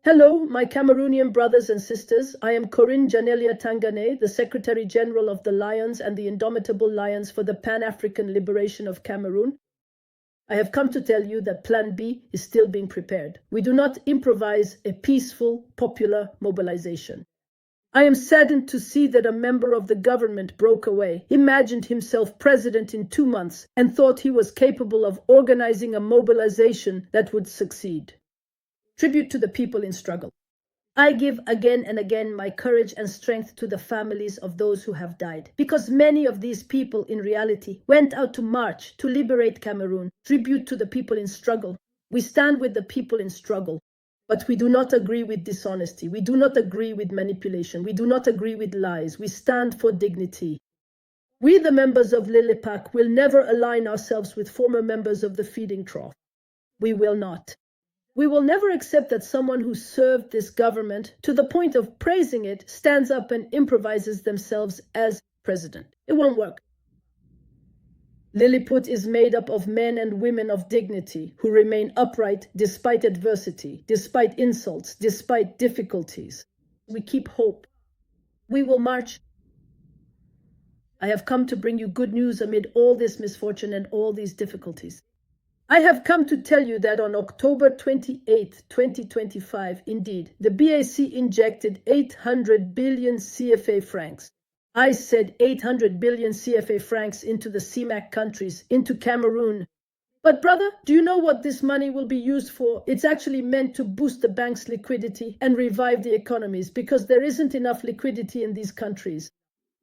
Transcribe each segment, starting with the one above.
Hello, my Cameroonian brothers and sisters. I am Corinne Janelia Tangane, the Secretary General of the Lions and the Indomitable Lions for the Pan-African Liberation of Cameroon. I have come to tell you that Plan B is still being prepared. We do not improvise a peaceful, popular mobilization. I am saddened to see that a member of the government broke away, imagined himself president in 2 months, and thought he was capable of organizing a mobilization that would succeed. Tribute to the people in struggle. I give again and again my courage and strength to the families of those who have died, because many of these people in reality went out to march to liberate Cameroon. Tribute to the people in struggle. We stand with the people in struggle, but we do not agree with dishonesty. We do not agree with manipulation. We do not agree with lies. We stand for dignity. We, the members of Lilipac, will never align ourselves with former members of the feeding trough. We will not. We will never accept that someone who served this government to the point of praising it stands up and improvises themselves as president. It won't work. Lilliput is made up of men and women of dignity who remain upright despite adversity, despite insults, despite difficulties. We keep hope. We will march. I have come to bring you good news amid all this misfortune and all these difficulties. I have come to tell you that on October 28, 2025, indeed, the BAC injected 800 billion CFA francs. I said 800 billion CFA francs into the CIMAC countries, into Cameroon. But brother, do you know what this money will be used for? It's actually meant to boost the bank's liquidity and revive the economies, because there isn't enough liquidity in these countries.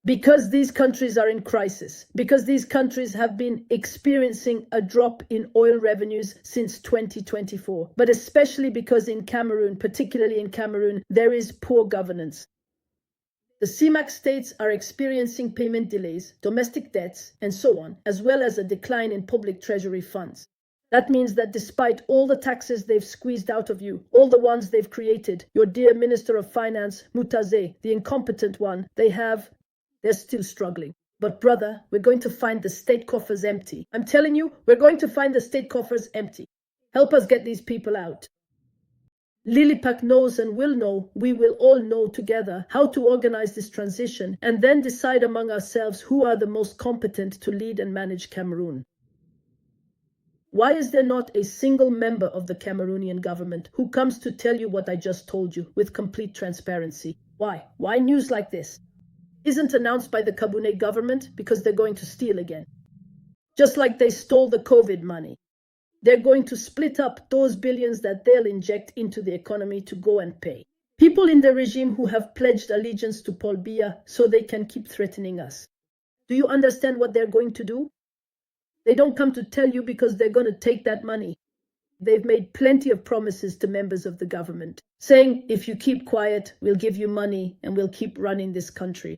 Because these countries are in crisis, because these countries have been experiencing a drop in oil revenues since 2024, but especially because in Cameroon, particularly in Cameroon, there is poor governance. The CIMAC states are experiencing payment delays, domestic debts, and so on, as well as a decline in public treasury funds. That means that despite all the taxes they've squeezed out of you, all the ones they've created, your dear Minister of Finance, Mutaze, the incompetent one, they're still struggling. But brother, we're going to find the state coffers empty. I'm telling you, we're going to find the state coffers empty. Help us get these people out. Lilipac knows and will know, we will all know together how to organize this transition and then decide among ourselves who are the most competent to lead and manage Cameroon. Why is there not a single member of the Cameroonian government who comes to tell you what I just told you with complete transparency? Why? Why news like this isn't announced by the Kabune government? Because they're going to steal again. Just like they stole the COVID money. They're going to split up those billions that they'll inject into the economy to go and pay people in the regime who have pledged allegiance to Paul Biya so they can keep threatening us. Do you understand what they're going to do? They don't come to tell you because they're going to take that money. They've made plenty of promises to members of the government, saying, if you keep quiet, we'll give you money and we'll keep running this country.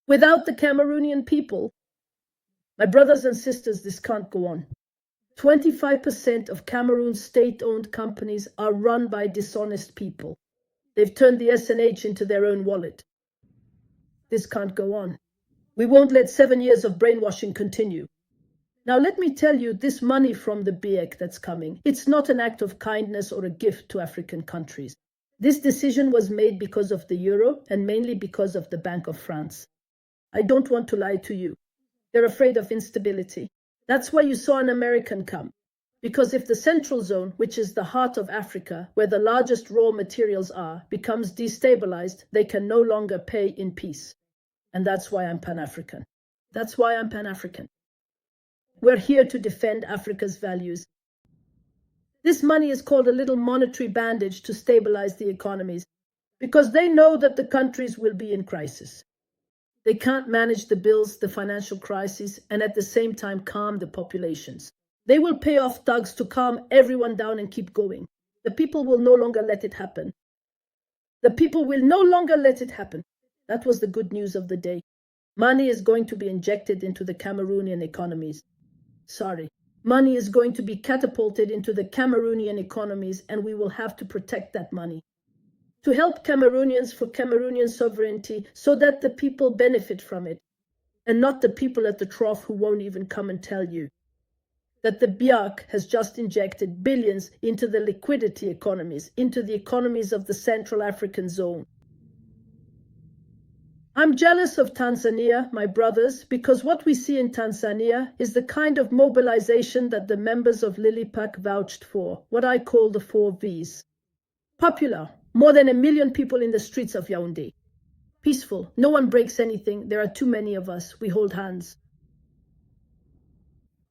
Without the Cameroonian people, my brothers and sisters, this can't go on. 25% of Cameroon's state-owned companies are run by dishonest people. They've turned the SNH into their own wallet. This can't go on. We won't let 7 years of brainwashing continue. Now let me tell you, this money from the BEC that's coming, it's not an act of kindness or a gift to African countries. This decision was made because of the euro and mainly because of the Bank of France. I don't want to lie to you. They're afraid of instability. That's why you saw an American come. Because if the Central Zone, which is the heart of Africa, where the largest raw materials are, becomes destabilized, they can no longer pay in peace. And that's why I'm Pan-African. That's why I'm Pan-African. We're here to defend Africa's values. This money is called a little monetary bandage to stabilize the economies, because they know that the countries will be in crisis. They can't manage the bills, the financial crisis, and at the same time calm the populations. They will pay off thugs to calm everyone down and keep going. The people will no longer let it happen. The people will no longer let it happen. That was the good news of the day. Money is going to be injected into the Cameroonian economies. Money is going to be catapulted into the Cameroonian economies, and we will have to protect that money. To help Cameroonians for Cameroonian sovereignty so that the people benefit from it, and not the people at the trough who won't even come and tell you. that the Biyas has just injected billions into the liquidity economies, into the economies of the Central African zone. I'm jealous of Tanzania, my brothers, because what we see in Tanzania is the kind of mobilization that the members of Lilipac vouched for, what I call the 4 Vs. Popular, more than 1 million people in the streets of Yaoundé. Peaceful, no one breaks anything, there are too many of us, we hold hands.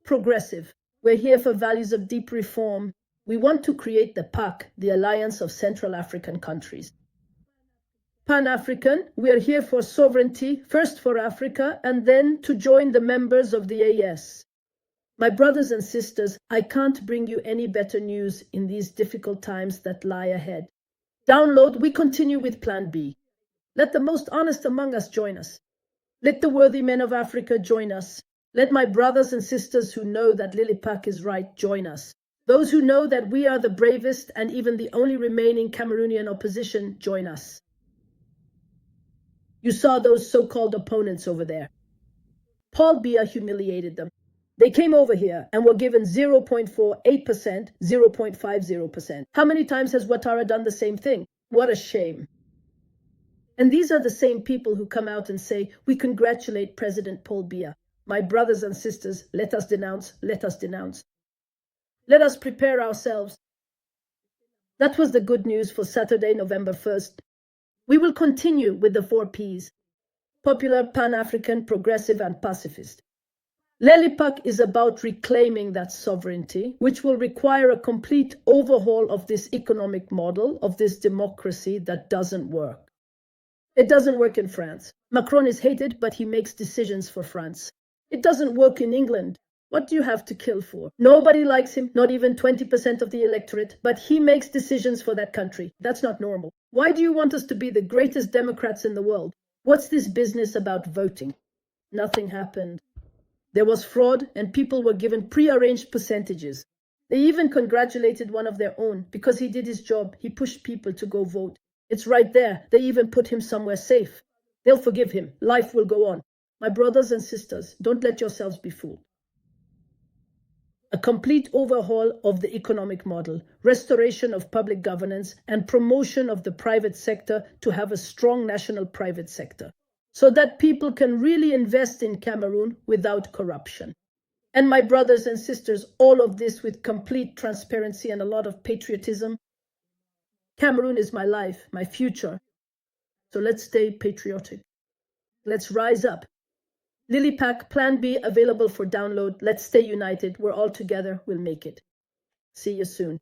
Progressive, we're here for values of deep reform. We want to create the PAC, the Alliance of Central African Countries. Pan-African, we are here for sovereignty, first for Africa, and then to join the members of the AS. My brothers and sisters, I can't bring you any better news in these difficult times that lie ahead. Download, we continue with Plan B. Let the most honest among us join us. Let the worthy men of Africa join us. Let my brothers and sisters who know that Lilipac is right join us. Those who know that we are the bravest and even the only remaining Cameroonian opposition join us. You saw those so-called opponents over there. Paul Biya humiliated them. They came over here and were given 0.48%, 0.50%. How many times has Ouattara done the same thing? What a shame. And these are the same people who come out and say, we congratulate President Paul Biya. My brothers and sisters, let us denounce, let us denounce. Let us prepare ourselves. That was the good news for Saturday, November 1st. We will continue with the 4 Ps: popular, pan-African, progressive, and pacifist. Lilipac is about reclaiming that sovereignty, which will require a complete overhaul of this economic model, of this democracy that doesn't work. It doesn't work in France. Macron is hated, but he makes decisions for France. It doesn't work in England. What do you have to kill for? Nobody likes him, not even 20% of the electorate, but he makes decisions for that country. That's not normal. Why do you want us to be the greatest democrats in the world? What's this business about voting? Nothing happened. There was fraud and people were given pre-arranged percentages. They even congratulated one of their own because he did his job. He pushed people to go vote. It's right there. They even put him somewhere safe. They'll forgive him. Life will go on. My brothers and sisters, don't let yourselves be fooled. A complete overhaul of the economic model, restoration of public governance, and promotion of the private sector to have a strong national private sector, so that people can really invest in Cameroon without corruption. And my brothers and sisters, all of this with complete transparency and a lot of patriotism. Cameroon is my life, my future. So let's stay patriotic. Let's rise up. Lilipac, Plan B available for download. Let's stay united. We're all together. We'll make it. See you soon.